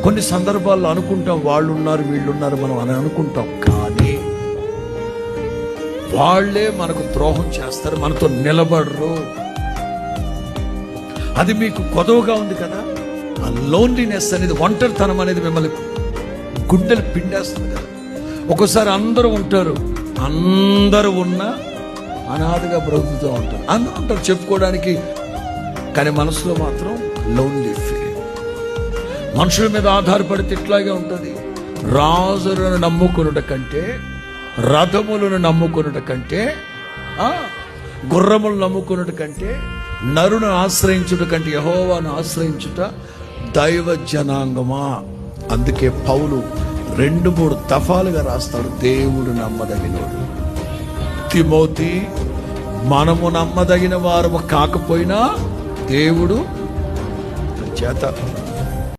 కొన్ని సందర్భాల్లో అనుకుంటాం వాళ్ళు ఉన్నారు వీళ్ళు ఉన్నారు మనం అని అనుకుంటాం, కానీ వాళ్ళే మనకు ద్రోహం చేస్తారు, మనతో నిలబడరు. అది మీకు కొదవగా ఉంది కదా. ఆ లోన్లీనెస్ అనేది, ఒంటరితనం అనేది మిమ్మల్ని గుండెలు పిండేస్తుంది కదా. ఒక్కోసారి అందరూ ఉంటారు, అందరూ ఉన్నా అనాథగా బ్రతుకుతూ ఉంటారు, అందరూ ఉంటారు చెప్పుకోవడానికి, కానీ మనసులో మాత్రం లోన్లీ ఫీలింగ్. మనుషుల మీద ఆధారపడితే ఇట్లాగే ఉంటుంది. రాజులను నమ్ముకునుట కంటే, రథములను నమ్ముకునుట కంటే, గుర్రములను నమ్ముకునుట కంటే, నరును ఆశ్రయించుట కంటే యెహోవాను ఆశ్రయించుట దైవ జనాంగమా. అందుకే పౌలు 2-3 దఫాలుగా రాస్తాడు, దేవుడు నమ్మదగినోడు. తిమోతి, మనము నమ్మదగిన వారము కాకపోయినా దేవుడు చేత